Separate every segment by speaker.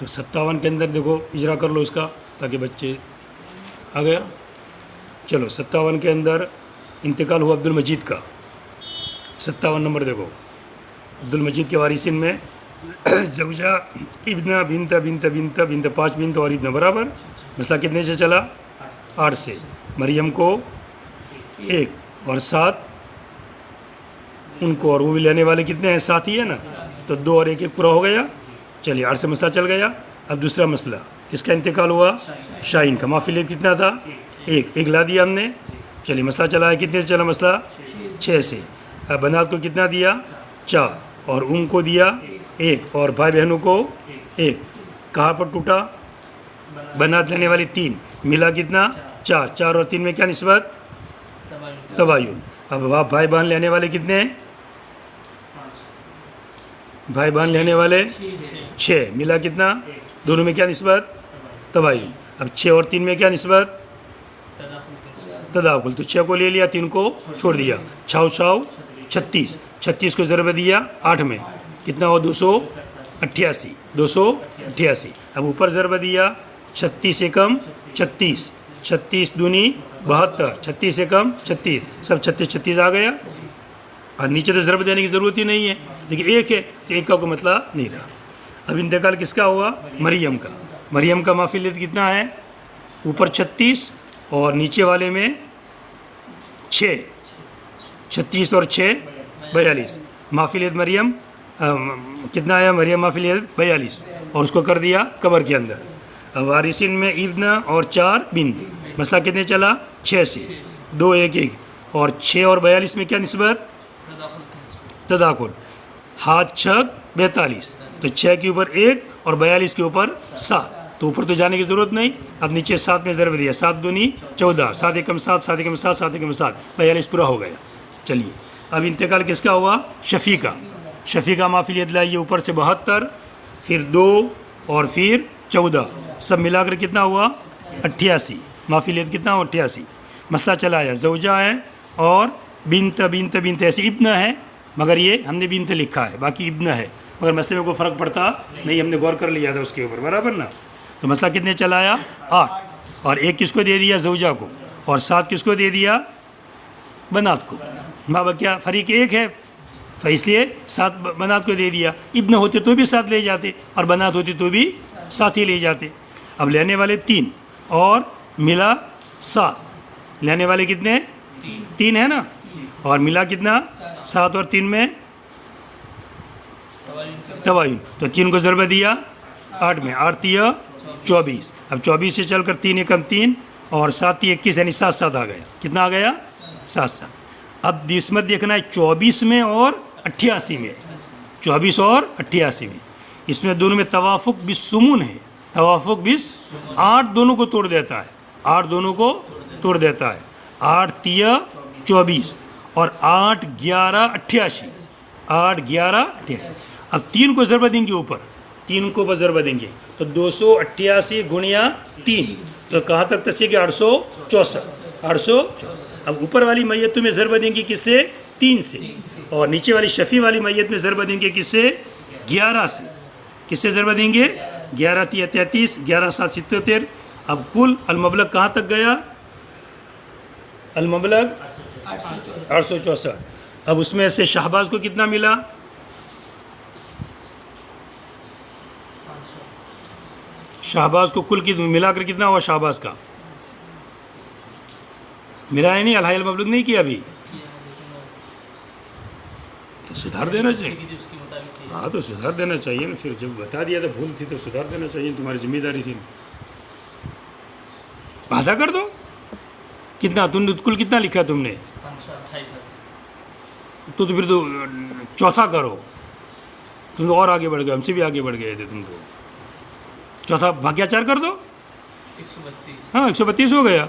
Speaker 1: तो 57 के अंदर देखो इजरा कर लो इसका, ताकि बच्चे आ गया। चलो 57 के अंदर इंतकाल हुआ अब्दुल मजीद का। 57 नंबर देखो, अब्दुल मजीद के वारिसिन में ज़ौजा इब्ना बिनता बिनता बिनता बिनता 5 बिनता और इब्ना बराबर। मसला कितने से चला? 8 से। मरियम को 1 और 7 उनको, और वो भी लेने वाले कितने हैं? 7 ही है ना, तो 2 और 1 पूरा हो गया। चलिए 8 से मसला चल गया। अब दूसरा मसला किसका इंतकाल हुआ? शाहीन का। माफिल कितना था? 1 ला दिया हमने। चलिए मसला चला है, कितने से चला मसला? 6 से। अब बनात को कितना दिया? 4, और को दिया 1, और भाई बहनों को 1। कहाँ पर टूटा? बनात लेने वाली 3, मिला कितना? 4। 4 और 3 में क्या निस्बत? तबायुन। अब वहाँ भाई बहन लेने वाले कितने हैं? भाई बहन लेने वाले 6, मिला कितना? दोनों में क्या निस्बत? तबायुन। अब 6 और 3 में क्या निस्बत? तदाकुल। तो 6 को ले लिया, 3 को छोड़ दिया। 6 6 36, 36 को ज़रब दिया 8 में, कितना हो? 288। 288। अब ऊपर ज़रब दिया 36 से कम 36, 36 दूनी 72, 36 से कम 36, सब 36 36 आ गया। और नीचे तो ज़रब देने की ज़रूरत ही नहीं है, देखिए 1 है तो 1 का कोई मतलब नहीं रहा। अब इंतकाल किसका हुआ? मरियम का। मरियम का माफिलियत कितना है? ऊपर 36 और नीचे वाले में 6, 36 और 6 42। माफिलियत मरियम कितना आया? मरियम माफिलियत 42, और उसको कर दिया कबर के अंदर। अब वारिसिन में इब्न और 4 बिन। मसला कितने चला? 6 से। 2 1 1, और 6 और 42 में क्या निस्बत? तदाकुल। हाथ 6 42, तो 6 के ऊपर 1 और 42 के ऊपर 7, तो ऊपर तो जाने की ज़रूरत नहीं। अब नीचे 7 में ज़रब दिया, 7 दूनी 14, 7 एकम 7, 7 एकम 7, 7 एकम 7, 42 पूरा हो गया। चलिए अब इंतकाल किसका हुआ? शफ़ी का। शफ़ी का माफिलियत लाइए ऊपर से 72, फिर 2 और फिर 14, सब मिलाकर कितना हुआ? 88। माफिलियत कितना हुआ? 88। मसला चलाया, ज़ौजा है और बिनत बिनत बिनत, ऐसे इब्न है, मगर ये हमने बिनत लिखा है, बाकी इब्न है, मगर मसले में कोई फ़र्क पड़ता नहीं, हमने गौर कर लिया था उसके ऊपर, बराबर ना। तो मसला कितने चलाया? 8, और 1 किसको दे दिया? ज़ौजा को, और 7 किसको दे दिया? बनात को। माँ बाप क्या फरीक 1 है, तो इसलिए 7 बनात को दे दिया। इब्न होते तो भी 7 ले जाते, और बनात होती तो भी 7 ही ले जाते। अब लेने वाले 3 और मिला 7, लेने वाले कितने? 3 है ना, और मिला कितना? 7 और 3 में तबायुन, तो 3 को ज़रबा दिया 8 में, 8 3 24। अब 24 से चलकर 3 एकम 3 और 7 3 21, यानी 7 7 आ गया। कितना आ गया? 7 7। अब दिस्मत देखना है 24 में और 88 में, 24 और 88 में, इसमें दोनों में तवाफुक बिस्सुमून है। तवाफुक बिस 8 दोनों को तोड़ देता है, 8 दोनों को तोड़ देता है। 8 3 24 और 8 11 88, 8 11 88। अब 3 को ज़रबा देंगे ऊपर, 3 को बस ज़रबा देंगे, तो 288 गुणिया 3, तो कहाँ तक तस्वीर? 864, 864। अब ऊपर वाली मैयत में ज़रबा देंगे किससे? 3 से, और नीचे वाली शफ़ी वाली मैयत में ज़रबा देंगे किससे? 11 से। किससे ज़रबा देंगे? 11 3 33, 11 7 77। अब कुल अलमबलग कहाँ तक गया? अलमबलग 864। अब उसमें से शहबाज को कितना मिला? शहबाज को कुल की मिलाकर कितना हुआ? शहबाज का मिला है नहीं, अलहाई अलमबलग नहीं किया अभी, तो सुधार देना चाहिए। हाँ तो सुधार देना चाहिए ना, फिर जब बता दिया तो भूल थी तो सुधार देना चाहिए, तुम्हारी जिम्मेदारी थी। आधा कर दो। कितना तुमने कुल कितना लिखा तुमने? तो फिर तो चौथा करो, तुम तो और आगे बढ़ गए, हमसे भी आगे बढ़ गए थे तुम तो। चौथा भाग्या 4 कर दो,
Speaker 2: 132।
Speaker 1: हाँ 132 हो गया।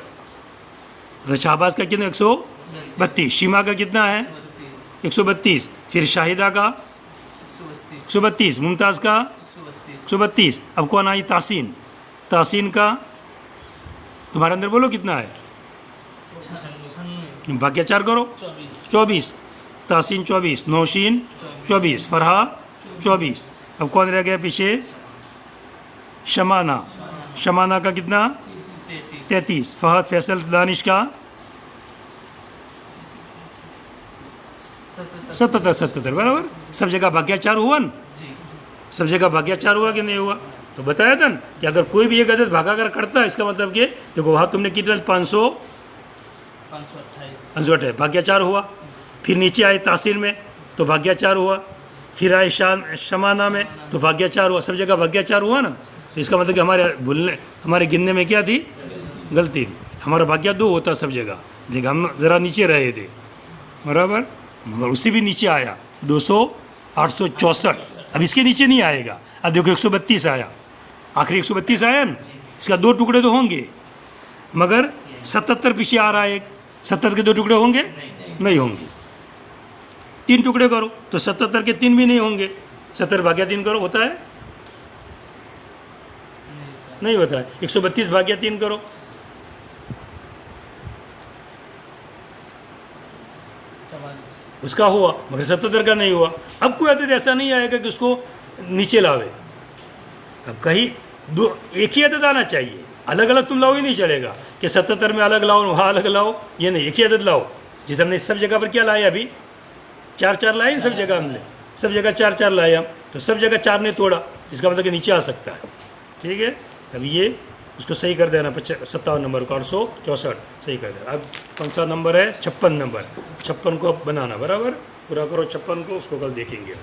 Speaker 1: तो शाहबाज का कितना? 132। शीमा का कितना है? 132। फिर शाहिदा का 132। मुमताज़ का 132। अब कौन आई? तासीन। तासीन का तुम्हारे अंदर बोलो कितना है? भाग्य 4 करो, 24। तासीन 24, नौशीन 24, फरहा 24। अब कौन रह गया पीछे? शमाना, शमाना का कितना 33, फहद फैसल दानिश का 77 बराबर। सब जगह भाग्याचार हुआ ना,
Speaker 2: जी
Speaker 1: सब जगह भाग्याचार हुआ कि नहीं हुआ? तो बताया था ना कि अगर कोई भी एक अदद भागाकार करता है इसका मतलब कि देखो वहाँ तुमने कितना 528 भाग्याचार हुआ, फिर नीचे आए तासीर में तो भाग्याचार हुआ, फिर आए शमाना में तो भाग्याचार हुआ, सब जगह भाग्याचार हुआ ना। तो इसका मतलब कि हमारे गिनने में क्या थी? गलती थी। हमारा भाग्य 2 होता सब जगह, लेकिन हम ज़रा नीचे रहे थे बराबर, मगर उससे भी नीचे आया 864। अब इसके नीचे नहीं आएगा। अब देखो 132 आया, आखिरी 132 आया ना, इसका 2 टुकड़े तो होंगे, मगर 77 पीछे आ रहा है एक, 77 के 2 टुकड़े होंगे? नहीं होंगे। 3 टुकड़े करो तो 77 के 3 भी नहीं होंगे। 70 भाग्या 3 करो, होता है? नहीं होता है। 132 भाग्या 3 करो,
Speaker 2: 44
Speaker 1: उसका हुआ, मगर 77 का नहीं हुआ। अब कोई अदद ऐसा नहीं आएगा कि उसको नीचे लावे। अब कहीं एक ही अदद आना चाहिए, अलग अलग तुम लाओ ही नहीं चलेगा कि 77 में अलग लाओ वहाँ अलग लाओ, ये नहीं, एक ही अदद लाओ। जिस हमने सब जगह पर क्या लाया अभी? 4 लाए सब जगह, हमने सब जगह 4 लाए हम, तो सब जगह 4 ने तोड़ा, इसका मतलब कि नीचे आ सकता है। ठीक है, अब ये उसको सही कर देना, 57 नंबर को 864 सही कर देना। अब कौन सा नंबर है? 56 नंबर, 56 को अब बनाना बराबर, पूरा करो 56 को, उसको कल देखेंगे।